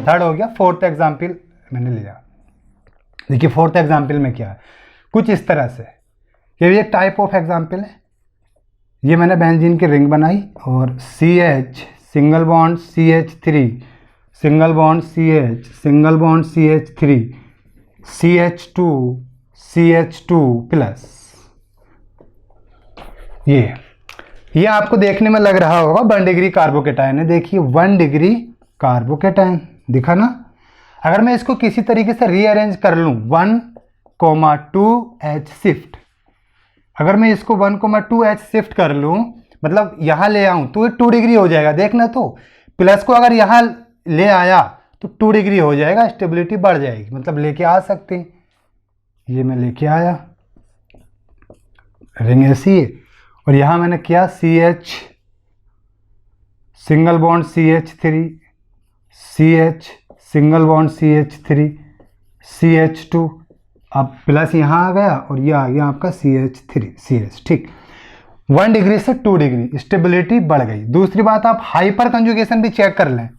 Third हो गया। Fourth example मैंने लिया। देखिए फोर्थ एग्जाम्पल में क्या है, कुछ इस तरह से, ये भी एक टाइप ऑफ एग्जाम्पल है। ये मैंने बेंजीन की रिंग बनाई और CH single bond CH3 single bond CH single bond CH3 CH2 plus. ये आपको देखने में लग रहा होगा 1 डिग्री कार्बोकेटायन है। देखिए 1 डिग्री कार्बोकेटायन दिखा ना। अगर मैं इसको किसी तरीके से रीअरेंज कर लूं 1,2H शिफ्ट, अगर मैं इसको 1,2H शिफ्ट कर लूं, मतलब यहां ले आऊं तो ये 2 डिग्री हो जाएगा। देखना, तो प्लस को अगर यहां ले आया तो 2 डिग्री हो जाएगा, स्टेबिलिटी बढ़ जाएगी, मतलब लेके आ सकते हैं। ये मैं लेके आया, रिंग ऐसी है, और यहां मैंने किया CH single bond CH3 CH single bond CH3 CH2, अब प्लस यहाँ आ गया और ये आ गया आपका CH3 CH। ठीक, 1 डिग्री से 2 डिग्री स्टेबिलिटी बढ़ गई। दूसरी बात, आप हाइपर कंजुगेशन भी चेक कर लें।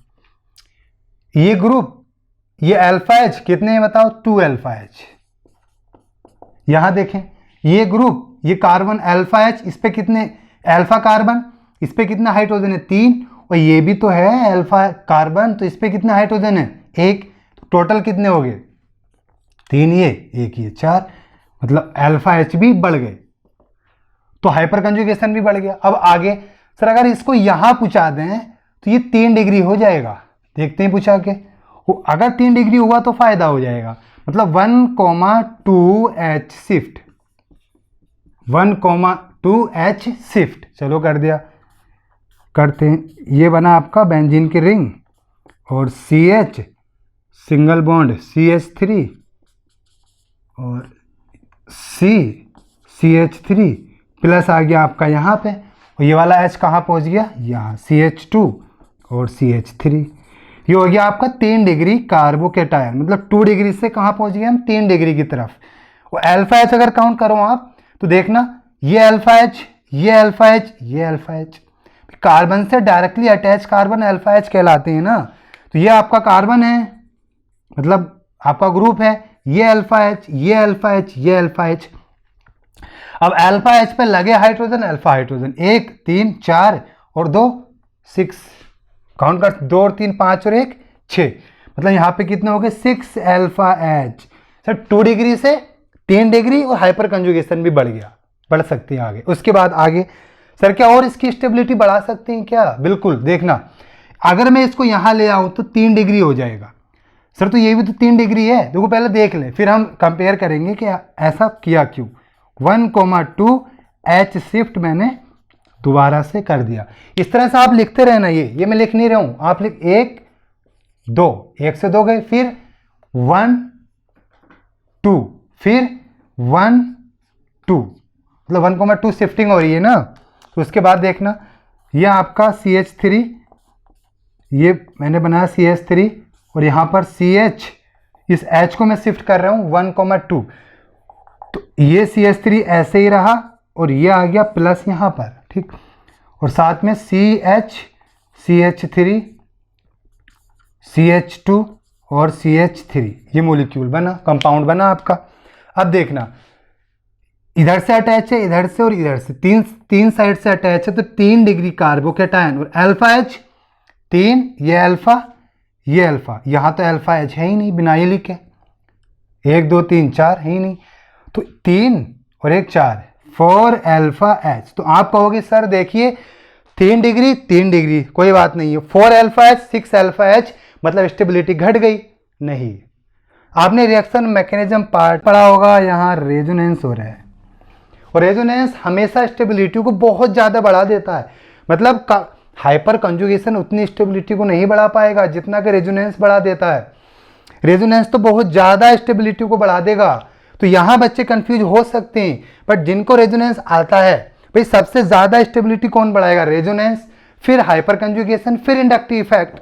ये ग्रुप, ये अल्फा H कितने हैं बताओ, 2 अल्फा H। यहां देखें ये ग्रुप, ये कार्बन अल्फा H, इस पे कितने अल्फा कार्बन, इस पे कितना हाइड्रोजन है 3, और ये भी तो है अल्फा कार्बन, तो इस पे कितना हाइड्रोजन है 1, तो टोटल कितने हो गए 3, ये 1 ये 4, मतलब अल्फा H भी बढ़ गए, तो हाइपर कंजुगेशन भी बढ़ गया। अब आगे सर अगर इसको यहां पूछा दें तो ये 3 डिग्री हो जाएगा। देखते हैं पूछा के, अगर 3 डिग्री हुआ तो फायदा हो जाएगा, मतलब 1,2H शिफ्ट, 1,2H शिफ्ट। चलो कर दिया, करते हैं। ये बना आपका बेंजीन की रिंग और CH सिंगल बॉन्ड CH3 और CH3 प्लस आ गया आपका यहाँ पे, और ये वाला H कहाँ पहुँच गया, यहाँ CH2 और CH3। ये हो गया आपका 3 डिग्री कार्बोकेटायन, मतलब 2 डिग्री से कहाँ पहुँच गए हम 3 डिग्री की तरफ। और अल्फा H अगर काउंट करो आप तो देखना, ये अल्फा H, ये अल्फा H, ये अल्फा H, कार्बन से directly attach carbon alpha H कहलाते हैं ना। तो ये आपका कार्बन है, मतलब आपका ग्रुप है, ये अल्फा H, ये अल्फा H, ये अल्फा H। अब अल्फा H पे लगे हाइड्रोजन, अल्फा हाइड्रोजन 1 3 4 और 2 6, काउंट कर 2 और 3 5 और 1 6, मतलब यहाँ पे कितने हो गए 6 अल्फा H। सर 2 डिग्री से 3 डिग्री और हाइपर कंजुगेशन भी बढ़ गया, बढ़ सकती है आगे। उसके बाद आगे सर क्या और इसकी स्टेबिलिटी बढ़ा सकते हैं क्या, बिल्कुल। देखना, अगर मैं इसको यहाँ ले आऊँ तो 3 डिग्री हो जाएगा। सर तो ये भी तो 3 डिग्री है, देखो पहले देख लें, फिर हम कंपेयर करेंगे कि ऐसा किया क्यों। 1,2H शिफ्ट मैंने दोबारा से कर दिया। इस तरह से आप लिखते रहना, ये मैं लिख नहीं रहा हूँ, आप लिख 1 2, 1 से 2 गए, फिर 1 2, फिर 1 2, मतलब 1,2 शिफ्टिंग हो रही है ना। तो उसके बाद देखना, ये आपका CH3, ये मैंने बनाया CH3 और यहाँ पर CH, इस H को मैं शिफ्ट कर रहा हूँ 1,2, तो ये CH3 ऐसे ही रहा और ये आ गया प्लस यहाँ पर, ठीक। और साथ में CH CH3 CH2 और CH3, ये मॉलिक्यूल बना, कंपाउंड बना आपका। अब देखना, इधर से अटैच है, इधर से और इधर से, तीन साइड से अटैच है, तो 3 डिग्री कार्बोकेटायन और अल्फा H 3, ये अल्फा, ये अल्फा, यहाँ तो अल्फा H है ही नहीं, बिना ये लिखे 1 2 3 4 है ही नहीं, तो 3 और 1 4, 4 अल्फा H। तो आप कहोगे सर देखिए 3 डिग्री 3 डिग्री, कोई बात नहीं है, 4 अल्फा H 6 अल्फा H, मतलब स्टेबिलिटी घट गई नहीं। आपने रिएक्शन मैकेनिज्म पार्ट पढ़ा होगा, यहाँ रेजोनेंस हो रहा है, और रेजोनेंस हमेशा स्टेबिलिटी को बहुत ज़्यादा बढ़ा देता है, मतलब हाइपर कंजुगेशन उतनी स्टेबिलिटी को नहीं बढ़ा पाएगा जितना कि रेजोनेंस बढ़ा देता है। रेजोनेंस तो बहुत ज़्यादा स्टेबिलिटी को बढ़ा देगा, तो यहाँ बच्चे कंफ्यूज हो सकते हैं, बट जिनको रेजोनेंस आता है, भाई सबसे ज़्यादा स्टेबिलिटी कौन बढ़ाएगा, रेजोनेंस, फिर हाइपर कंजुगेशन, फिर इंडक्टिव इफेक्ट।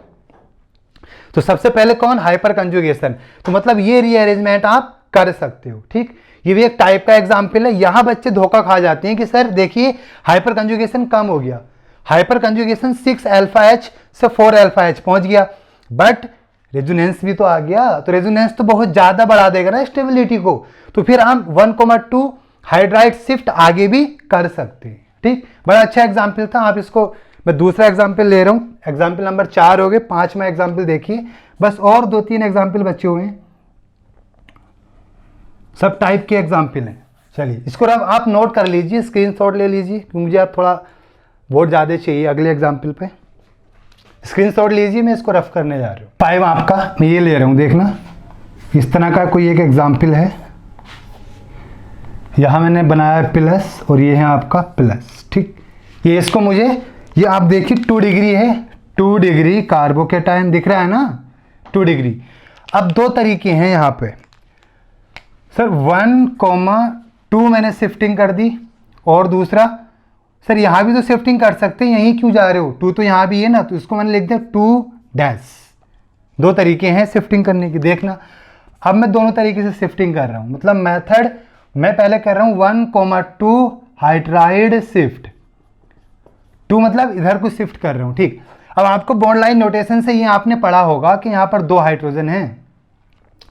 तो सबसे पहले कौन, हाइपर कंजुगेशन। तो मतलब ये रीअरेंजमेंट आप कर सकते हो, ठीक। ये भी एक टाइप का एग्जाम्पल है। यहाँ बच्चे धोखा खा जाते हैं कि सर देखिए हाइपर कंजुगेशन कम हो गया, हाइपर कंजुगेशन 6 अल्फा H से 4 अल्फा H पहुंच गया, बट रेजोनेंस भी तो आ गया, तो रेजोनेंस तो बहुत ज़्यादा बढ़ा देगा ना स्टेबिलिटी को, तो फिर हम 1,2 हाइड्राइड शिफ्ट आगे भी कर सकते हैं। ठीक, बड़ा अच्छा एग्जाम्पल था। आप इसको, मैं दूसरा एग्जाम्पल ले रहा हूँ, एग्जाम्पल नंबर 4 हो गए, 5वां एग्जाम्पल देखिए, बस और 2-3 एग्जाम्पल बचे हुए हैं, सब टाइप के एग्जाम्पल हैं। चलिए इसको अब आप नोट कर लीजिए, स्क्रीनशॉट ले लीजिए, क्योंकि मुझे आप थोड़ा बहुत ज़्यादा चाहिए अगले एग्जाम्पल पे। स्क्रीनशॉट लीजिए, मैं इसको रफ करने जा रहा हूँ। 5 आपका मैं ये ले रहा हूँ, देखना इस तरह का कोई एक एग्जाम्पल है, यहाँ मैंने बनाया प्लस और ये है आपका प्लस। ठीक, ये इसको मुझे, ये आप देखिए 2 डिग्री है, 2 डिग्री कार्बोकेटायन दिख रहा है ना, 2 डिग्री। अब 2 तरीके हैं यहाँ पे सर, 1,2 मैंने शिफ्टिंग कर दी, और दूसरा सर यहाँ भी तो शिफ्टिंग कर सकते हैं, यहीं क्यों जा रहे हो, 2 तो यहाँ भी है ना, तो इसको मैंने लिख दिया 2 डैश। 2 तरीके हैं शिफ्टिंग करने की, देखना। अब मैं दोनों तरीके से शिफ्टिंग कर रहा हूँ, मतलब मेथड मैं पहले कर रहा हूँ 1,2 हाइड्राइड शिफ्ट, 2 मतलब इधर को शिफ्ट कर रहा हूँ। ठीक, अब आपको बॉन्ड लाइन नोटेशन से ये आपने पढ़ा होगा कि यहाँ पर 2 हाइड्रोजन हैं,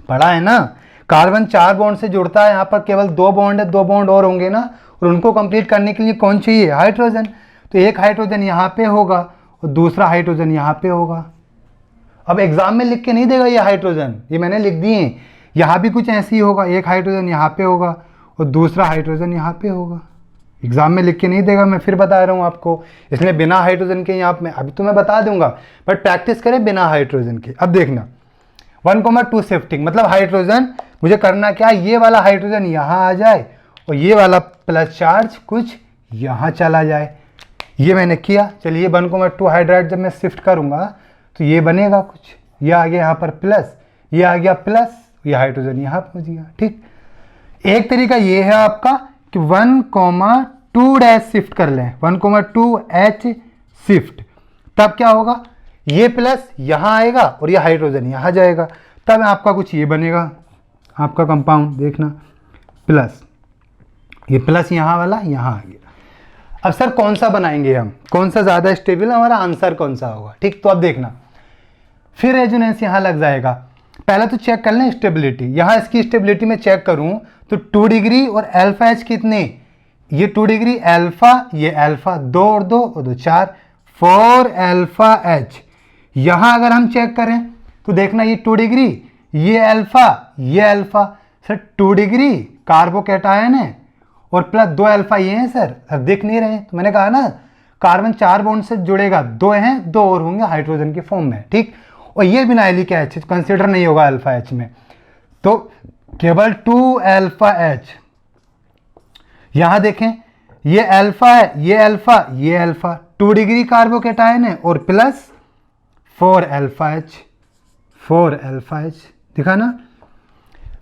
पढ़ा है ना, कार्बन 4 बॉन्ड से जुड़ता है, यहाँ पर केवल 2 बॉन्ड है, 2 बॉन्ड और होंगे ना, और उनको कंप्लीट करने के लिए कौन चाहिए, हाइड्रोजन। तो एक हाइड्रोजन यहाँ पे होगा और दूसरा हाइड्रोजन यहाँ पे होगा। अब एग्जाम में लिख के नहीं देगा ये हाइड्रोजन, ये मैंने लिख दिए हैं, यहाँ भी कुछ ऐसे ही होगा, एक हाइड्रोजन यहाँ पे होगा और दूसरा हाइड्रोजन यहाँ पे होगा। एग्जाम में लिख के नहीं देगा, मैं फिर बता रहा हूँ आपको, इसलिए बिना हाइड्रोजन के यहाँ पे अभी तो मैं बता दूंगा, बट प्रैक्टिस करें बिना हाइड्रोजन के। अब देखना 1,2 शिफ्टिंग मतलब हाइड्रोजन मुझे करना क्या, ये वाला हाइड्रोजन यहाँ आ जाए और ये वाला प्लस चार्ज कुछ यहाँ चला जाए, ये मैंने किया। चलिए 1,2 हाइड्राइड जब मैं शिफ्ट करूँगा तो ये बनेगा कुछ, ये आ गया यहाँ पर प्लस, ये आ गया प्लस, ये हाइड्रोजन यहाँ पहुँच गया। ठीक, एक तरीका ये है आपका कि 1,2 डैश शिफ्ट कर लें, 1,2 H शिफ्ट, तब क्या होगा, ये प्लस यहाँ आएगा और ये हाइड्रोजन यहाँ जाएगा, तब आपका कुछ ये बनेगा आपका कंपाउंड, देखना प्लस, ये प्लस यहाँ वाला यहाँ आ गया। अब सर कौन सा बनाएंगे हम, कौन सा ज़्यादा स्टेबल, हमारा आंसर कौन सा होगा। ठीक, तो अब देखना फिर रेजोनेंस यहाँ लग जाएगा, पहले तो चेक कर लें स्टेबिलिटी, यहाँ इसकी स्टेबिलिटी में चेक करूँ तो 2 डिग्री और अल्फा एच कितने, ये 2 डिग्री अल्फा, ये अल्फा, 2 और 2 और 2 4, 4 अल्फा एच। यहाँ अगर हम चेक करें तो देखना ये 2 डिग्री, ये अल्फा, ये अल्फा, सर 2 डिग्री कार्बोकेटायन है और प्लस 2 अल्फा ये हैं सर, दिख नहीं रहे, तो मैंने कहा ना कार्बन 4 बॉन्ड से जुड़ेगा, 2 हैं, 2 और होंगे हाइड्रोजन के फॉर्म में। ठीक, और ये विनाइलिक एच कंसिडर नहीं होगा अल्फा एच में, तो केवल 2 अल्फा एच। यहां देखें ये अल्फा है, ये अल्फा, ये अल्फा, 2 डिग्री कार्बोकेटायन है और plus 4 alpha H, 4 alpha H, दिखा ना।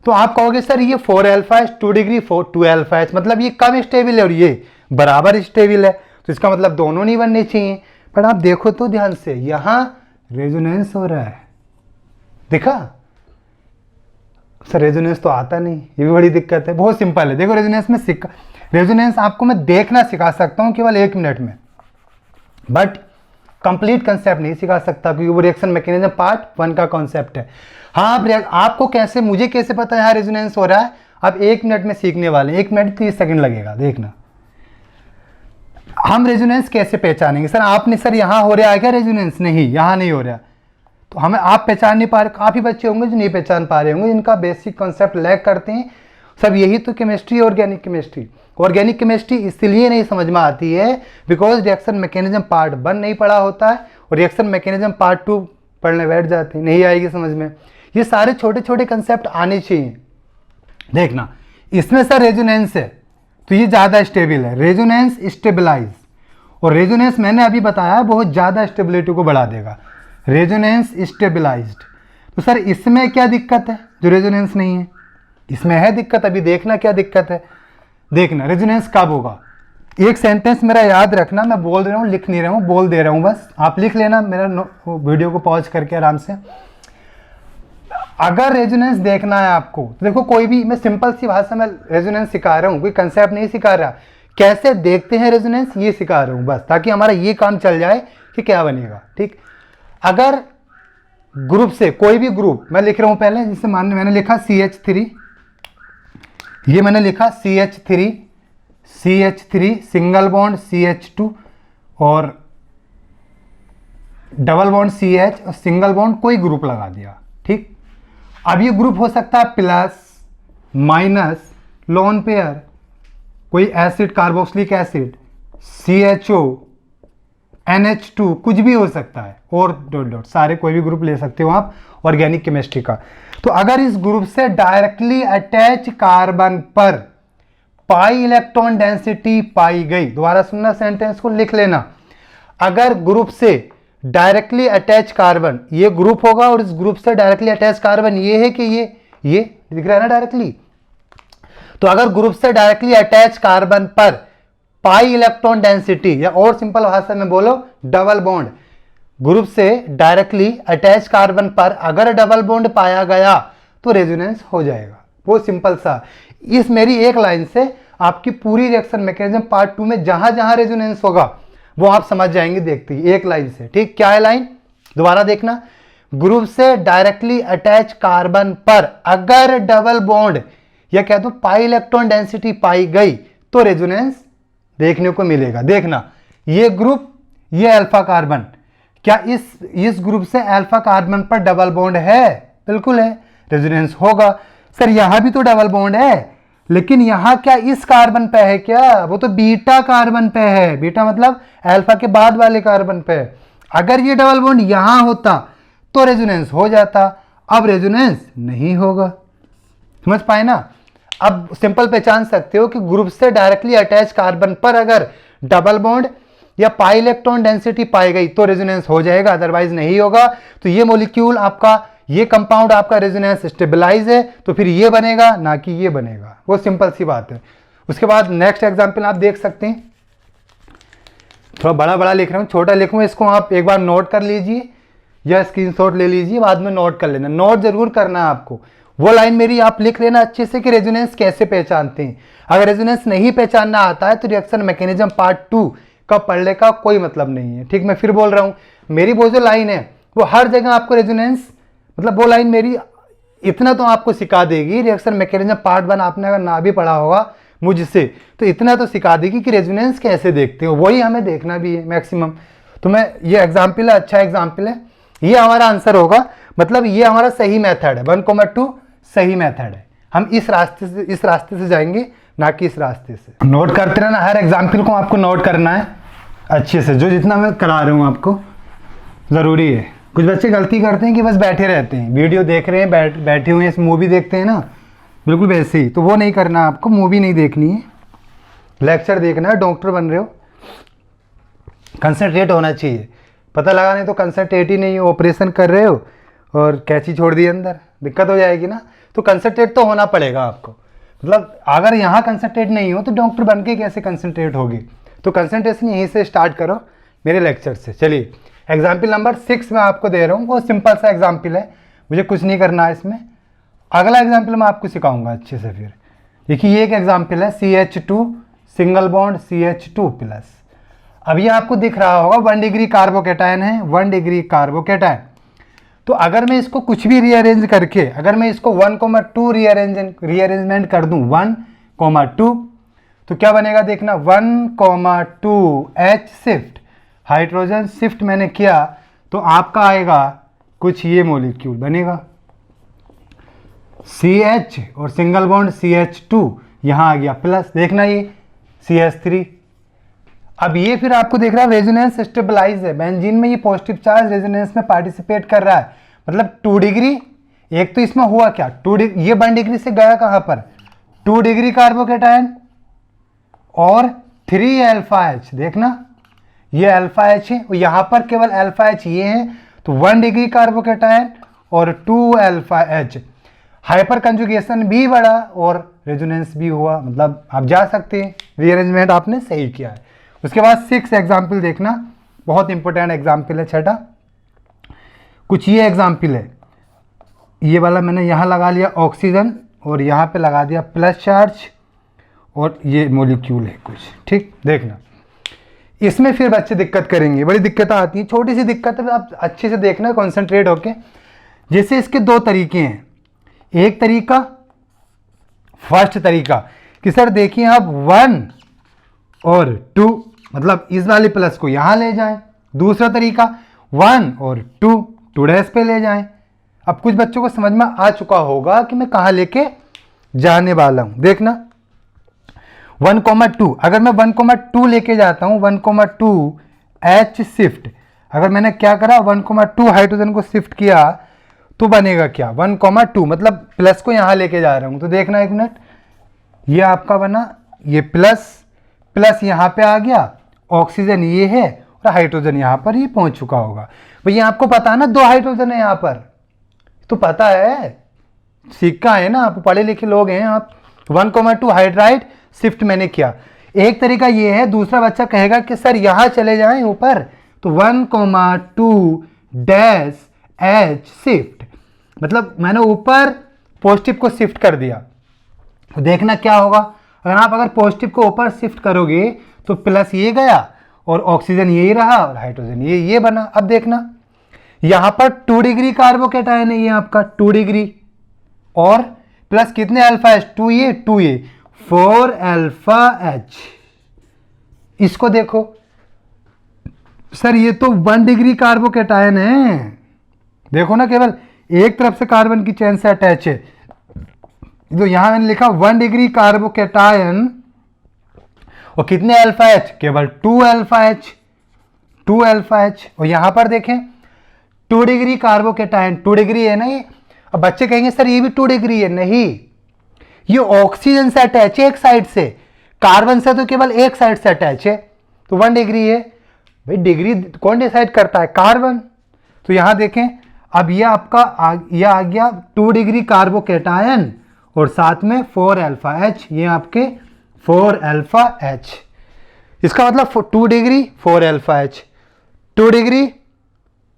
तो आप कहोगे सर ये 4 alpha H, 2 degree 2 alpha H, मतलब ये कम स्टेबल है और ये बराबर स्टेबल है, तो इसका मतलब दोनों नहीं बनने चाहिए। पर आप देखो तो ध्यान से, यहां रेजोनेंस हो रहा है, देखा सर, रेजोनेंस तो आता नहीं, ये भी बड़ी दिक्कत है। बहुत सिंपल है, देखो रेजोनेंस में रेजोनेंस आपको मैं देखना सिखा सकता हूं केवल 1 मिनट में, बट कंप्लीट कंसेप्ट नहीं सिखा सकता, क्योंकि वो रिएक्शन मैकेनिज्म पार्ट 1 का कॉन्सेप्ट है। हाँ, आपको कैसे, मुझे कैसे पता यहाँ रेजोनेंस हो रहा है, आप 1 मिनट में सीखने वाले हैं, 1 मिनट 30 सेकंड लगेगा, देखना हम रेजोनेंस कैसे पहचानेंगे। सर आपने, सर यहाँ हो रहा है क्या रेजोनेंस, नहीं यहाँ नहीं हो रहा, तो हमें आप पहचान नहीं पा रहे, काफ़ी बच्चे होंगे जो नहीं पहचान पा रहे होंगे, जिनका बेसिक कॉन्सेप्ट लैग करते हैं। सब यही तो chemistry, organic chemistry, organic chemistry इसलिए नहीं समझ में आती है बिकॉज रिएक्शन मैकेनिज्म पार्ट 1 नहीं पढ़ा होता है और रिएक्शन मैकेनिज्म पार्ट 2 पढ़ने बैठ जाते हैं, नहीं आएगी समझ में। ये सारे छोटे छोटे कंसेप्ट आने चाहिए। देखना इसमें सर रेजोनेंस है तो ये ज़्यादा स्टेबल है, रेजोनेंस स्टेबलाइज, और रेजोनेंस मैंने अभी बताया बहुत ज़्यादा स्टेबिलिटी को बढ़ा देगा, रेजोनेंस स्टेबलाइज्ड। तो सर इसमें क्या दिक्कत है जो रेजोनेंस नहीं है, इसमें है दिक्कत, अभी देखना क्या दिक्कत है। देखना रेजोनेंस कब होगा, एक सेंटेंस मेरा याद रखना, मैं बोल रहा हूँ लिख नहीं रहा हूँ, बोल दे रहा हूँ, बस आप लिख लेना मेरा वीडियो को पॉज करके आराम से। अगर रेजोनेंस देखना है आपको तो देखो, कोई भी, मैं सिंपल सी भाषा में रेजोनेंस सिखा रहा हूँ, कोई कंसेप्ट नहीं सिखा रहा, कैसे देखते हैं रेजोनेंस ये सिखा रहा हूँ बस, ताकि हमारा ये काम चल जाए कि क्या बनेगा। ठीक, अगर ग्रुप से कोई भी ग्रुप मैं लिख रहा हूं पहले, जिससे मान मैंने लिखा CH3, ये मैंने लिखा CH3 सिंगल बॉन्ड CH2 और डबल बॉन्ड CH और सिंगल बॉन्ड कोई ग्रुप लगा दिया, ठीक। अब ये ग्रुप हो सकता है प्लस माइनस लोन पेयर, कोई acid carboxylic acid CHO NH2 कुछ भी हो सकता है, और डॉट डॉट सारे कोई भी ग्रुप ले सकते हो आप ऑर्गेनिक केमिस्ट्री का। तो अगर इस ग्रुप से डायरेक्टली अटैच कार्बन पर पाई इलेक्ट्रॉन डेंसिटी पाई गई, दोबारा सुनना सेंटेंस को लिख लेना, अगर ग्रुप से डायरेक्टली अटैच कार्बन, ये ग्रुप होगा और इस ग्रुप से डायरेक्टली अटैच कार्बन ये है कि ये दिख रहा है ना डायरेक्टली, तो अगर ग्रुप से डायरेक्टली अटैच कार्बन पर पाई इलेक्ट्रॉन डेंसिटी, या और सिंपल भाषा में बोलो डबल बॉन्ड, ग्रुप से डायरेक्टली अटैच कार्बन पर अगर डबल बॉन्ड पाया गया तो रेजोनेंस हो जाएगा। वो सिंपल सा, इस मेरी एक लाइन से आपकी पूरी रिएक्शन मैकेनिज्म पार्ट 2 में जहां जहां रेजोनेंस होगा वो आप समझ जाएंगे देखते ही, एक लाइन से, ठीक। क्या है लाइन, दोबारा देखना, ग्रुप से डायरेक्टली अटैच कार्बन पर अगर डबल बॉन्ड या कह दो पाई इलेक्ट्रॉन डेंसिटी पाई गई तो रेजोनेंस देखने को मिलेगा। देखना, ये ग्रुप, ये अल्फा कार्बन, क्या इस ग्रुप से अल्फा कार्बन पर डबल बॉन्ड है? बिल्कुल है, रेजोनेंस होगा। सर यहां भी तो डबल बॉन्ड है, लेकिन यहां क्या इस कार्बन पे है क्या? वो तो बीटा कार्बन पे है, बीटा मतलब अल्फा के बाद वाले कार्बन पे। अगर ये डबल बॉन्ड यहां होता तो रेजोनेंस हो जाता, अब रेजोनेंस नहीं होगा। समझ पाए ना? अब सिंपल पहचान सकते हो कि ग्रुप से डायरेक्टली अटैच कार्बन पर अगर डबल बॉन्ड या पाई इलेक्ट्रॉन डेंसिटी पाई गई तो रेजोनेंस हो जाएगा, अदरवाइज नहीं होगा। तो ये मॉलिक्यूल आपका, ये कंपाउंड आपका रेजोनेंस स्टेबलाइज है, तो फिर ये बनेगा ना कि ये बनेगा। वो सिंपल सी बात है। उसके बाद नेक्स्ट एग्जांपल आप देख सकते हैं, थोड़ा बड़ा बड़ा लिख रहा हूँ, छोटा लिखूंगा, इसको आप एक बार नोट कर लीजिए या स्क्रीनशॉट ले लीजिए, बाद में नोट कर लेना। नोट जरूर करना है आपको, वो लाइन मेरी आप लिख लेना अच्छे से कि रेजोनेंस कैसे पहचानते हैं। अगर रेजोनेंस नहीं पहचानना आता है तो रिएक्शन मैकेनिज्म पार्ट 2 का पढ़ने का कोई मतलब नहीं है, ठीक। मैं फिर बोल रहा हूँ, मेरी वो जो लाइन है वो हर जगह आपको रेजोनेंस, मतलब वो लाइन मेरी इतना तो आपको सिखा देगी, रिएक्शन मैकेनिज्म पार्ट 1 आपने अगर ना भी पढ़ा होगा मुझसे तो इतना तो सिखा देगी कि रेजोनेंस कैसे देखते हो, वही हमें देखना भी है मैक्सिमम। तो मैं, ये एग्जाम्पल है, अच्छा एग्जाम्पल है, ये हमारा आंसर होगा, मतलब ये हमारा सही मेथड है, 1,2 सही मेथड है। हम इस रास्ते से जाएंगे, ना कि इस रास्ते से। नोट करते रहना, हर एग्जाम्पल को आपको नोट करना है अच्छे से, जो जितना मैं करा रहा हूँ आपको ज़रूरी है। कुछ बच्चे गलती करते हैं कि बस बैठे रहते हैं, वीडियो देख रहे हैं, बैठे हुए हैं, मूवी देखते हैं ना, बिल्कुल वैसे ही। तो वो नहीं करना आपको, मूवी नहीं देखनी है, लेक्चर देखना है, डॉक्टर बन रहे हो, कंसंट्रेट होना चाहिए। पता लगा नहीं तो कंसंट्रेट ही नहीं, ऑपरेशन कर रहे हो और कैंची छोड़ दी अंदर, दिक्कत हो जाएगी ना। तो कंसंट्रेट तो होना पड़ेगा आपको, मतलब अगर यहाँ कंसंट्रेट नहीं हो तो डॉक्टर बन के कैसे कंसंट्रेट होगी। तो कंसंट्रेशन यहीं से स्टार्ट करो मेरे लेक्चर से। चलिए एग्जाम्पल नंबर 6 मैं आपको दे रहा हूँ, वो सिंपल सा एग्जाम्पल है, मुझे कुछ नहीं करना है इसमें। अगला एग्जाम्पल मैं आपको सिखाऊंगा अच्छे से। फिर देखिए ये एक एग्जाम्पल है, CH2 सिंगल बॉन्ड CH2+। अब ये आपको दिख रहा होगा 1 डिग्री कार्बोकेटायन है, 1 डिग्री कार्बोकेटायन। तो अगर मैं इसको कुछ भी रीअरेंज करके, अगर मैं इसको 1,2 रीअरेंजमेंट कर दूं, 1,2, तो क्या बनेगा देखना, 1,2 H शिफ्ट, हाइड्रोजन शिफ्ट मैंने किया तो आपका आएगा कुछ ये मॉलिक्यूल बनेगा, CH और सिंगल बॉन्ड CH2, यहाँ आ गया प्लस, देखना ये CH3। अब ये फिर आपको देख रहा है रेजोनेंस स्टेबलाइज है, बेंजीन में ये पॉजिटिव चार्ज रेजोनेंस में पार्टिसिपेट कर रहा है, मतलब 2 डिग्री। एक तो इसमें हुआ क्या, 2 डिग्री, ये 1 डिग्री से गया कहां पर, 2 डिग्री कार्बोकेटायन और 3 अल्फा H, देखना ये अल्फा H है और यहां पर केवल अल्फा H ये है, तो 1 डिग्री कार्बोकेटायन और 2 अल्फा H। हाइपर कंजुगेशन भी बढ़ा और रेजोनेंस भी हुआ, मतलब आप जा सकते हैं, रीअरेंजमेंट आपने सही किया है। उसके बाद 6 एग्जाम्पल देखना, बहुत इंपॉर्टेंट एग्जाम्पल है, छठा कुछ ये एग्जाम्पल है, ये वाला मैंने यहाँ लगा लिया ऑक्सीजन और यहाँ पे लगा दिया प्लस चार्ज और ये मॉलिक्यूल है कुछ, ठीक। देखना इसमें फिर बच्चे दिक्कत करेंगे, बड़ी दिक्कतें आती हैं, छोटी सी दिक्कत है, आप अच्छे से देखना, कॉन्सेंट्रेट होके। जैसे इसके दो तरीके हैं, एक तरीका फर्स्ट तरीका कि सर देखिए आप 1 और 2 मतलब इस वाले प्लस को यहां ले जाएं, दूसरा तरीका 1 और 2 डैश पे ले जाएं। अब कुछ बच्चों को समझ में आ चुका होगा कि मैं कहां लेके जाने वाला हूं। देखना 1,2 अगर मैं 1,2 लेके जाता हूं, 1,2 H शिफ्ट, अगर मैंने क्या करा 1,2 हाइड्रोजन को शिफ्ट किया तो बनेगा क्या 1,2 मतलब प्लस को यहां लेके जा रहा हूं। तो देखना एक मिनट, ये आपका बना, ये प्लस प्लस यहां पे आ गया, ऑक्सीजन ये है और हाइड्रोजन यहां पर ही पहुंच चुका होगा। भैया आपको पता है ना 2 हाइड्रोजन है यहां पर, तो पता है, सिक्का है ना, आप पढ़े लिखे लोग हैं आप। 1,2 हाइड्राइड शिफ्ट मैंने किया, एक तरीका ये है। दूसरा बच्चा कहेगा कि सर यहां चले जाएं ऊपर, तो 1,2 डैश H शिफ्ट मतलब मैंने ऊपर पॉजिटिव को शिफ्ट कर दिया। तो देखना क्या होगा, अगर पॉजिटिव को ऊपर शिफ्ट करोगे तो प्लस ये गया और ऑक्सीजन यही रहा और हाइड्रोजन ये बना। अब देखना यहां पर 2 डिग्री कार्बोकैटायन है, ये आपका 2 डिग्री और प्लस कितने alpha H 2a 4 alpha H. इसको देखो सर ये तो 1 डिग्री कार्बोकैटायन है, देखो ना केवल एक तरफ से कार्बन की चेन से अटैच है। तो यहां मैंने लिखा 1 डिग्री कार्बोकैटायन और कितने अल्फा एच, केवल 2 अल्फा एच 2 अल्फा एच। और यहां पर देखें 2 डिग्री कार्बोकैटायन, 2 डिग्री है ना ये। अब बच्चे कहेंगे सर ये भी 2 डिग्री है, नहीं, ये ऑक्सीजन से अटैच है एक साइड से, कार्बन से तो केवल एक साइड से अटैच है, तो 1 डिग्री है। भाई डिग्री कौन डिसाइड करता है, कार्बन। तो यहां देखें अब ये आपका ये आ गया 2 डिग्री कार्बोकैटायन और साथ में 4 अल्फा एच, ये आपके 4 अल्फा एच। इसका मतलब 2 degree 4 alpha H, 2 degree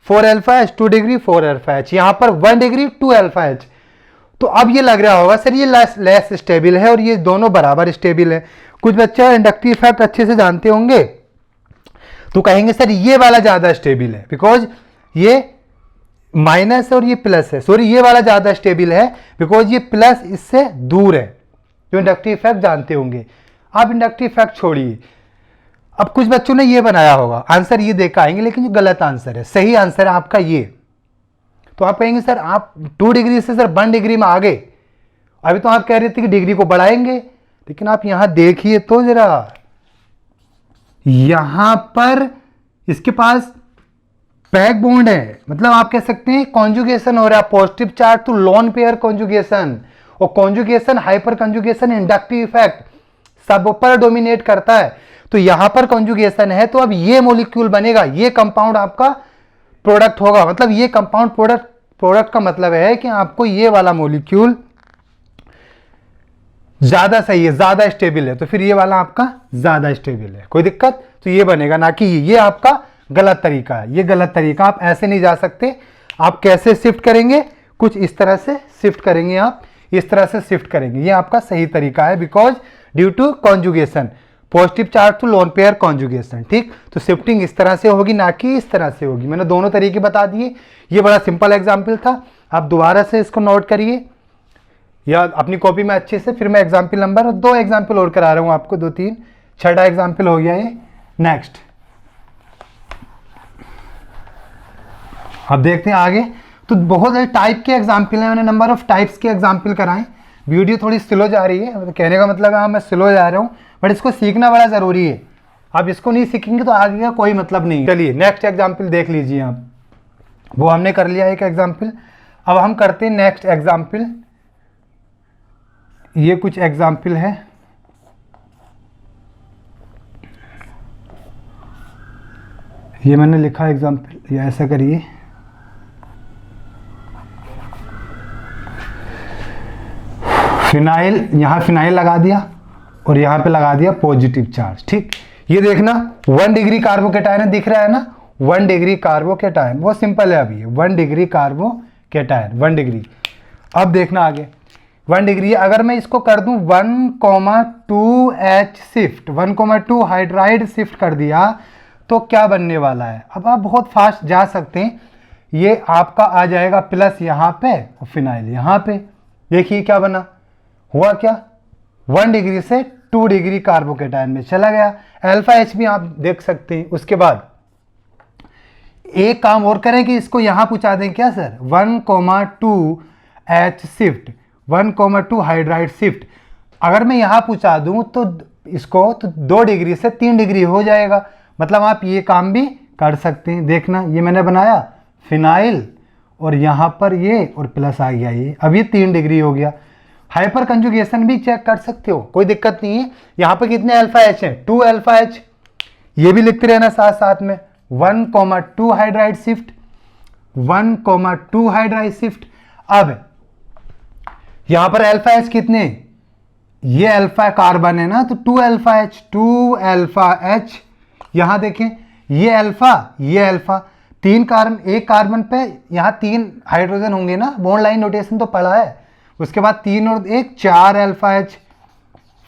4 alpha H, 2 degree 4 alpha H, यहां पर 1 डिग्री 2 अल्फा एच। तो अब ये लग रहा होगा सर ये लेस स्टेबल है और ये दोनों बराबर स्टेबल है। कुछ बच्चे इंडक्टिव इफेक्ट अच्छे से जानते होंगे तो कहेंगे सर ये वाला ज्यादा स्टेबल है, बिकॉज ये माइनस और ये प्लस है, सॉरी ये वाला ज्यादा स्टेबल है बिकॉज ये प्लस इससे दूर है। जो इंडक्टिव इफेक्ट जानते होंगे। आप इंडक्टिव इफेक्ट छोड़िए, अब कुछ बच्चों ने ये बनाया होगा, आंसर ये देख आएंगे लेकिन जो गलत आंसर है, सही आंसर है आपका ये। तो आप कहेंगे सर आप 2 डिग्री से सर 1 डिग्री में आ गए, अभी तो आप कह रहे थे कि डिग्री को बढ़ाएंगे, लेकिन आप यहां देखिए तो जरा, यहां पर इसके पास पैक बॉन्ड है, मतलब आप कह सकते हैं कॉन्जुगेशन हो रहा है, positive charge to lone pair conjugation, और conjugation hyperconjugation inductive effect सब पर डोमिनेट करता है। तो यहां पर कॉन्जुगेशन है, तो अब ये मॉलिक्यूल बनेगा, ये कंपाउंड आपका प्रोडक्ट होगा। मतलब ये कंपाउंड प्रोडक्ट का मतलब है कि आपको ये वाला मॉलिक्यूल ज्यादा सही है, ज्यादा स्टेबल है, तो फिर ये वाला आपका ज्यादा स्टेबल है, कोई दिक्कत, तो ये बनेगा, ना कि ये आपका गलत तरीका है। ये गलत तरीका, आप ऐसे नहीं जा सकते। आप कैसे शिफ्ट करेंगे, कुछ इस तरह से शिफ्ट करेंगे, आप इस तरह से शिफ्ट करेंगे, ये आपका सही तरीका है, because due to conjugation, positive charge to lone pair conjugation. ठीक, तो शिफ्टिंग इस तरह से होगी, ना कि इस तरह से होगी। मैंने दोनों तरीके बता दिए, ये बड़ा सिंपल एग्जाम्पल था। आप दोबारा से इसको नोट करिए या अपनी कॉपी में अच्छे से, फिर मैं एग्जाम्पल नंबर 2 एग्जाम्पल और करा रहा हूं आपको, 2 3 6 एग्जाम्पल हो गया ये। नेक्स्ट अब देखते हैं आगे। तो बहुत सारे टाइप के एग्जाम्पल हैं, मैंने नंबर ऑफ टाइप्स के एग्जाम्पल कराएं। वीडियो थोड़ी स्लो जा रही है, तो कहने का मतलब है मैं स्लो जा रहा हूँ, बट इसको सीखना बड़ा ज़रूरी है। आप इसको नहीं सीखेंगे तो आगे का कोई मतलब नहीं। चलिए नेक्स्ट एग्जाम्पल देख लीजिए आप, वो हमने कर लिया एक एग्जाम्पल। अब हम करते हैं नेक्स्ट एग्जाम्पल। ये कुछ एग्जाम्पल है, ये मैंने लिखा एग्जाम्पल, ये ऐसा करिए, फिनाइल, यहाँ फिनाइल लगा दिया और यहाँ पे लगा दिया पॉजिटिव चार्ज। ठीक, ये देखना 1 डिग्री कार्बोकैटायन है, दिख रहा है ना, 1 डिग्री कार्बोकैटायन, बहुत सिंपल है अभी, 1 डिग्री कार्बोकैटायन 1 डिग्री। अब देखना आगे 1 डिग्री, अगर मैं इसको कर दूं 1,2 H शिफ्ट, 1,2 हाइड्राइड शिफ्ट कर दिया तो क्या बनने वाला है। अब आप बहुत फास्ट जा सकते हैं, ये आपका आ जाएगा प्लस यहाँ पे और फिनाइल यहाँ पे। देखिए क्या बना, हुआ क्या, 1 डिग्री से 2 डिग्री कार्बोकेटायन में चला गया। अल्फा एच भी आप देख सकते हैं। उसके बाद एक काम और करें कि इसको यहाँ पहुँचा दें क्या sir, 1,2 H shift, 1,2 hydride shift. अगर मैं यहाँ पहुँचा दूँ तो इसको तो 2 डिग्री से 3 डिग्री हो जाएगा। मतलब आप ये काम भी कर सकते हैं। देखना ये मैंने बनाया फिनाइल और यहाँ पर ये और प्लस आ गया ये, अब ये 3 डिग्री हो गया। हाइपर कंजुगेशन भी चेक कर सकते हो, कोई दिक्कत नहीं है। यहाँ पर कितने अल्फा एच हैं, 2 अल्फा एच, ये भी लिखते रहना साथ साथ में। 1,2 हाइड्राइड शिफ्ट, 1,2 हाइड्राइड शिफ्ट। अब यहाँ पर अल्फा एच कितने, ये अल्फा कार्बन है ना, तो 2 अल्फा एच, 2 अल्फा एच। यहाँ देखें ये अल्फा, ये अल्फा, 3 कार्बन, एक कार्बन पे यहाँ 3 हाइड्रोजन होंगे ना, बॉन्ड लाइन नोटेशन तो पढ़ा है। उसके बाद 3 और 1 4 alpha H,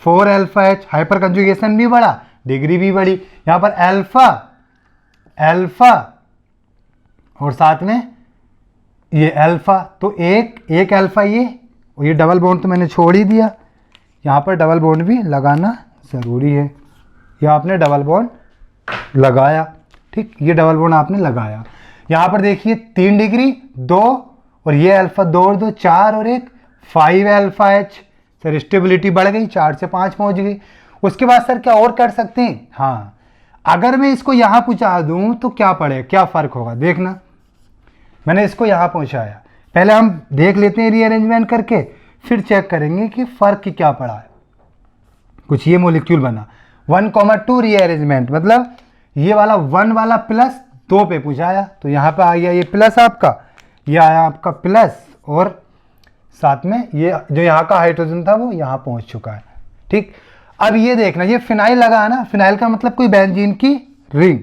4 alpha H. Hyper conjugation भी बढ़ा, डिग्री भी बढ़ी। यहाँ पर अल्फा अल्फा और साथ में ये अल्फा, तो एक अल्फा ये, और ये डबल बॉन्ड तो मैंने छोड़ ही दिया। यहाँ पर डबल बॉन्ड भी लगाना ज़रूरी है। ये आपने डबल बॉन्ड लगाया, ठीक, ये डबल बॉन्ड आपने लगाया। यहाँ पर देखिए 3 डिग्री 2 और ये अल्फा 2 और 2 4 और 1 5 अल्फा एच। सर स्टेबिलिटी बढ़ गई, 4 से 5 पहुँच गई। उसके बाद सर क्या और कर सकते हैं, हाँ, अगर मैं इसको यहाँ पहुँचा दूँ तो क्या पड़ेगा, क्या फ़र्क होगा। देखना मैंने इसको यहाँ पहुँचाया, पहले हम देख लेते हैं रीअरेंजमेंट करके, फिर चेक करेंगे कि फ़र्क की क्या पड़ा है। कुछ ये मॉलिक्यूल बना 1,2 रीअरेंजमेंट, मतलब ये वाला 1 वाला प्लस 2 पे पहुँचाया, तो यहाँ पे आ गया ये प्लस आपका, ये आया आपका प्लस, और साथ में ये जो यहाँ का हाइड्रोजन था वो यहाँ पहुँच चुका है। ठीक, अब ये देखना, ये फिनाइल लगा है ना, फिनाइल का मतलब कोई बेंजीन की रिंग,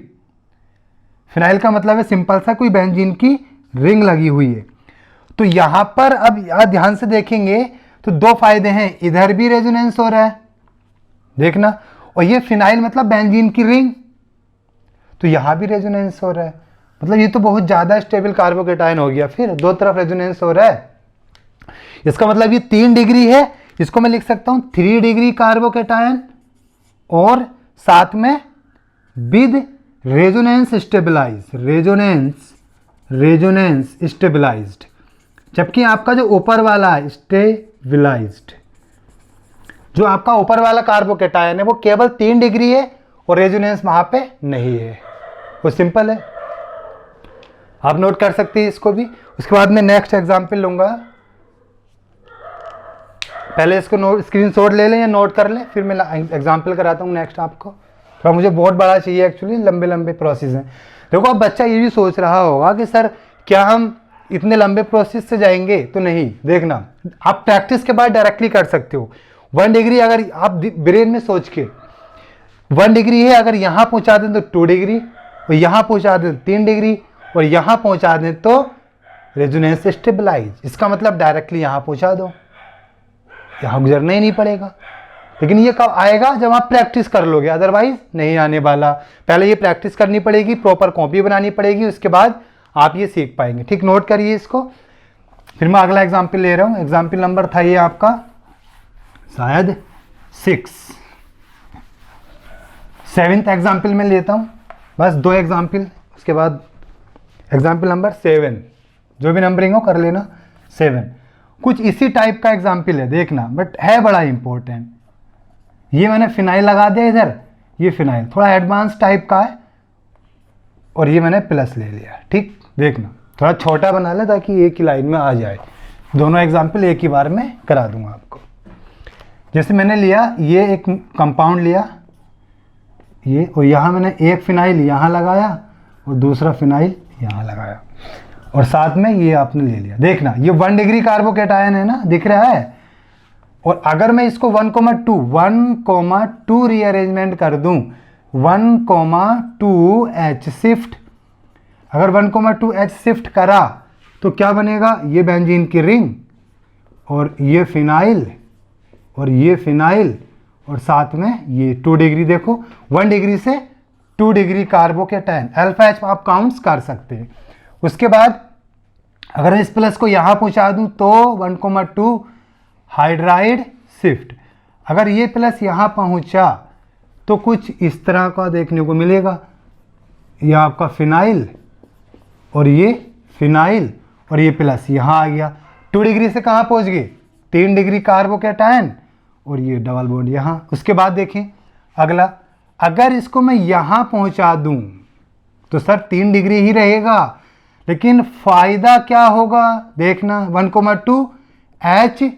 फिनाइल का मतलब है सिंपल सा कोई बेंजीन की रिंग लगी हुई है। तो यहाँ पर अब ध्यान से देखेंगे तो 2 फायदे हैं, इधर भी रेजोनेंस हो रहा है देखना, और ये फिनाइल मतलब बेंजीन की रिंग, तो यहाँ भी रेजोनेंस हो रहा है। मतलब ये तो बहुत ज़्यादा स्टेबल कार्बोकेटायन हो गया, फिर 2 तरफ रेजोनेंस हो रहा है। इसका मतलब ये 3 डिग्री है, इसको मैं लिख सकता हूँ 3 डिग्री कार्बोकेटायन, और साथ में with resonance stabilize, resonance stabilized. जबकि आपका जो ऊपर वाला है स्टेबलाइज्ड, जो आपका ऊपर वाला कार्बोकेटायन है वो केवल 3 डिग्री है और रेजोनेंस वहां पे नहीं है, वो सिंपल है, आप नोट कर सकते हैं इसको भी। उसके बाद मैं नेक्स्ट एग्जांपल लूंगा, पहले इसको स्क्रीनशॉट ले लें या नोट कर लें, फिर मैं एग्जांपल कराता हूँ नेक्स्ट आपको। थोड़ा मुझे बहुत बड़ा चाहिए एक्चुअली, लंबे लंबे प्रोसेस हैं। देखो अब बच्चा ये भी सोच रहा होगा कि सर क्या हम इतने लंबे प्रोसेस से जाएंगे, तो नहीं, देखना आप प्रैक्टिस के बाद डायरेक्टली कर सकते हो। 1 डिग्री अगर आप ब्रेन में सोच के 1 डिग्री है, अगर यहाँ पहुँचा दें तो 2 डिग्री, और यहाँ पहुँचा दें 3 डिग्री, और यहाँ पहुँचा दें तो रेजोनेंस स्टेबलाइज। इसका मतलब डायरेक्टली यहाँ पहुँचा दो, यहाँ गुजरना ही नहीं पड़ेगा। लेकिन ये कब आएगा, जब आप प्रैक्टिस कर लोगे, अदरवाइज नहीं आने वाला। पहले ये प्रैक्टिस करनी पड़ेगी, प्रॉपर कॉपी बनानी पड़ेगी, उसके बाद आप ये सीख पाएंगे। ठीक, नोट करिए इसको। फिर मैं अगला एग्जाम्पल ले रहा हूँ। एग्जाम्पल नंबर था ये आपका शायद 7th एग्जाम्पल में लेता हूँ, बस 2 एग्जाम्पल, उसके बाद एग्जाम्पल नंबर 7, जो भी नंबरिंग हो कर लेना 7। कुछ इसी टाइप का एग्जाम्पल है, देखना, बट है बड़ा इंपॉर्टेंट। ये मैंने फिनाइल लगा दिया इधर, ये फिनाइल थोड़ा एडवांस टाइप का है, और ये मैंने प्लस ले लिया। ठीक, देखना थोड़ा छोटा बना ले ताकि एक ही लाइन में आ जाए। दोनों एग्जाम्पल एक ही बार में करा दूंगा आपको। जैसे मैंने लिया, ये एक कंपाउंड लिया ये, और यहाँ मैंने एक फिनाइल यहाँ लगाया और दूसरा फिनाइल यहाँ लगाया, और साथ में ये आपने ले लिया। देखना ये 1 डिग्री कार्बोकेटायन है ना, दिख रहा है। और अगर मैं इसको 1,2 रीअरेंजमेंट कर दूं, 1,2 H शिफ्ट, अगर 1,2 H शिफ्ट करा तो क्या बनेगा, ये बेंजीन की रिंग, और ये फिनाइल, और ये फिनाइल, और साथ में ये 2 डिग्री। देखो 1 डिग्री से 2 डिग्री कार्बोकेटायन, अल्फा एच आप काउंट्स कर सकते हैं। उसके बाद अगर इस प्लस को यहाँ पहुँचा दूँ तो 1,2 हाइड्राइड शिफ्ट। अगर ये प्लस यहाँ पहुँचा तो कुछ इस तरह का देखने को मिलेगा, ये आपका फिनाइल और ये फिनाइल और ये प्लस यहाँ आ गया। 2 डिग्री से कहाँ पहुँच गए, 3 डिग्री कार्बोकैटायन और ये डबल बॉन्ड यहाँ। उसके बाद देखें अगला, अगर इसको मैं यहाँ पहुँचा दूँ तो सर 3 डिग्री ही रहेगा, लेकिन फ़ायदा क्या होगा देखना, 1,2 H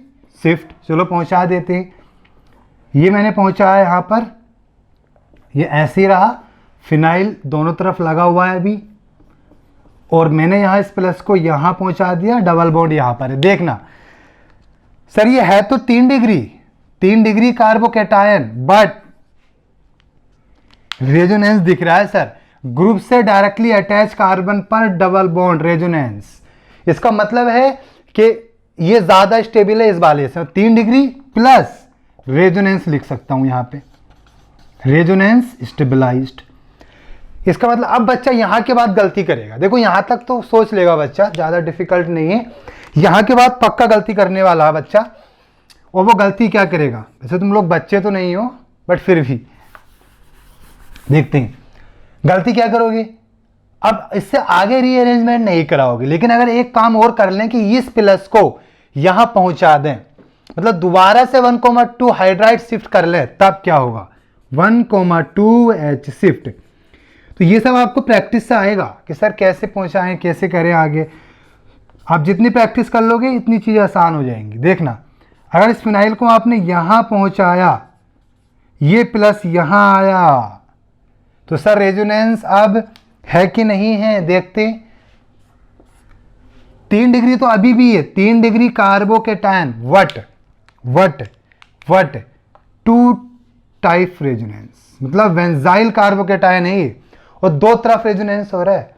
शिफ्ट। चलो पहुँचा देते हैं, ये मैंने पहुँचाया यहाँ पर, ये ऐसे ही रहा, फिनाइल दोनों तरफ लगा हुआ है अभी, और मैंने यहाँ इस प्लस को यहाँ पहुँचा दिया, डबल बॉन्ड यहाँ पर है। देखना सर ये है तो 3 डिग्री कार्बोकैटायन, बट रेजोनेंस दिख रहा है सर, ग्रुप से डायरेक्टली अटैच कार्बन पर डबल बॉन्ड रेजोनेंस। इसका मतलब है कि ये ज्यादा स्टेबल है इस वाले से, 3 डिग्री प्लस रेजोनेंस लिख सकता हूं यहां पे, रेजोनेंस स्टेबलाइज्ड। इसका मतलब अब बच्चा यहां के बाद गलती करेगा, देखो यहां तक तो सोच लेगा बच्चा, ज्यादा डिफिकल्ट नहीं है, यहां के बाद पक्का गलती करने वाला है बच्चा। और वो गलती क्या करेगा, वैसे तुम लोग बच्चे तो नहीं हो बट फिर भी देखते हैं गलती क्या करोगे। अब इससे आगे रीअरेंजमेंट नहीं कराओगे, लेकिन अगर एक काम और कर लें कि इस प्लस को यहां पहुंचा दें, मतलब दोबारा से 1,2 हाइड्राइड शिफ्ट कर लें, तब क्या होगा 1,2 H शिफ्ट। तो ये सब आपको प्रैक्टिस से आएगा कि सर कैसे पहुंचाएं, कैसे करें आगे। आप जितनी प्रैक्टिस कर लोगे इतनी चीज़ें आसान हो जाएंगी। देखना अगर इस फिनाइल को आपने यहाँ पहुँचाया, ये प्लस यहाँ आया, तो सर रेजोनेंस अब है कि नहीं है देखते। 3 डिग्री तो अभी भी है, 3 degree carbocation what 2 type resonance, मतलब बेंजाइल कार्बोकैटायन है ये, और 2 तरफ रेजोनेंस हो रहा है।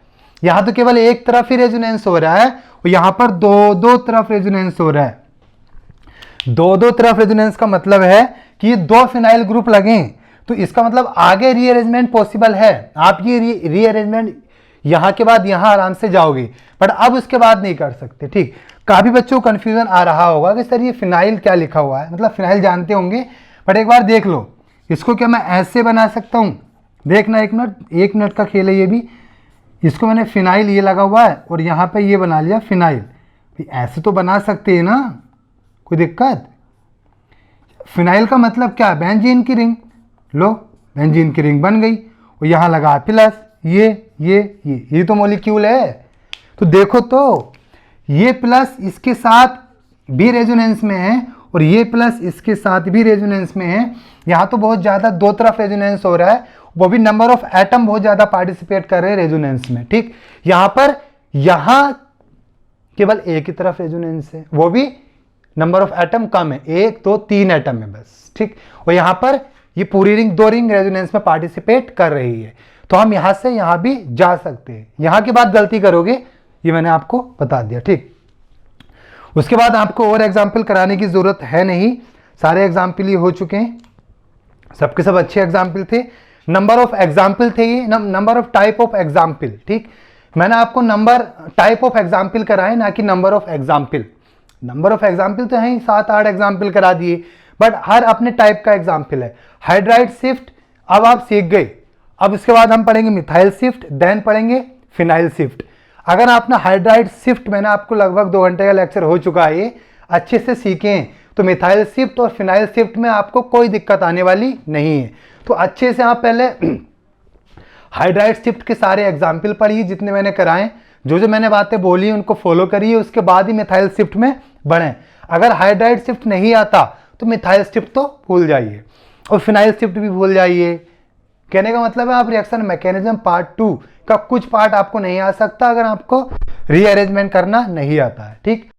यहां तो केवल एक तरफ ही रेजोनेंस हो रहा है, और यहां पर 2 तरफ रेजोनेंस हो रहा है। 2 तरफ रेजोनेंस का मतलब है कि ये 2 फिनाइल ग्रुप लगे, तो इसका मतलब आगे रीअरेंजमेंट पॉसिबल है। आप ये रीअरेंजमेंट यहां के बाद यहां आराम से जाओगे, बट अब उसके बाद नहीं कर सकते। ठीक, काफी बच्चों को कंफ्यूजन आ रहा होगा कि सर ये फिनाइल क्या लिखा हुआ है, मतलब फिनाइल जानते होंगे, बट एक बार देख लो इसको, क्या मैं ऐसे बना सकता हूं, देखना 1 मिनट का खेल है ये भी। इसको मैंने फिनाइल ये लगा हुआ है और यहाँ पे ये बना लिया फिनाइल, ऐसे तो बना सकते हैं ना, कोई दिक्कत। फिनाइल का मतलब क्या, बेंजीन की रिंग, लो बेंजीन की रिंग बन गई, और यहाँ लगा प्लस, ये तो मॉलिक्यूल है। तो देखो तो ये प्लस इसके साथ भी रेजोनेंस में है और ये प्लस इसके साथ भी रेजोनेंस में है। यहाँ तो बहुत ज़्यादा 2 तरफ रेजोनेंस हो रहा है, वो भी नंबर ऑफ एटम बहुत ज़्यादा पार्टिसिपेट कर रहे हैं रेजोनेंस में। ठीक, यहाँ पर यहाँ केवल एक ही तरफ रेजोनेंस है, वो भी नंबर ऑफ एटम कम है, 1 2 3 एटम है बस। ठीक, और यहाँ पर ये पूरी रिंग 2 रिंग रेजोनेंस में पार्टिसिपेट कर रही है, तो हम यहाँ से यहाँ भी जा सकते हैं। यहाँ के बाद गलती करोगे, ये मैंने आपको बता दिया। ठीक, उसके बाद आपको और एग्जाम्पल कराने की जरूरत है नहीं, सारे एग्जाम्पल ही हो चुके हैं, सबके सब अच्छे एग्जाम्पल थे। नंबर ऑफ एग्जाम्पल थे ये, number of type of example. ठीक, मैंने आपको नंबर टाइप ऑफ एग्जाम्पल कराए, ना कि number of example. Number of example तो है 7-8 एग्जाम्पल करा दिए, बट हर अपने टाइप का एग्जाम्पल है। हाइड्राइड शिफ्ट अब आप सीख गए, अब इसके बाद हम पढ़ेंगे मिथाइल शिफ्ट, देन पढ़ेंगे फिनाइल शिफ्ट। अगर आपने हाइड्राइड शिफ्ट, मैंने आपको लगभग 2 घंटे का लेक्चर हो चुका है, ये अच्छे से सीखें तो मिथाइल शिफ्ट और फिनाइल शिफ्ट में आपको कोई दिक्कत आने वाली नहीं है। तो अच्छे से आप पहले हाइड्राइड शिफ्ट के सारे एग्जाम्पल पढ़िए जितने मैंने कराए, जो मैंने बातें बोली उनको फॉलो करिए, उसके बाद ही मिथाइल शिफ्ट में बढ़ें। अगर हाइड्राइड शिफ्ट नहीं आता तो मिथाइल शिफ्ट तो भूल जाइए और फिनाइल शिफ्ट भी भूल जाइए। कहने का मतलब है आप रिएक्शन मैकेनिज्म पार्ट 2 का कुछ पार्ट आपको नहीं आ सकता अगर आपको रीअरेंजमेंट करना नहीं आता है। ठीक,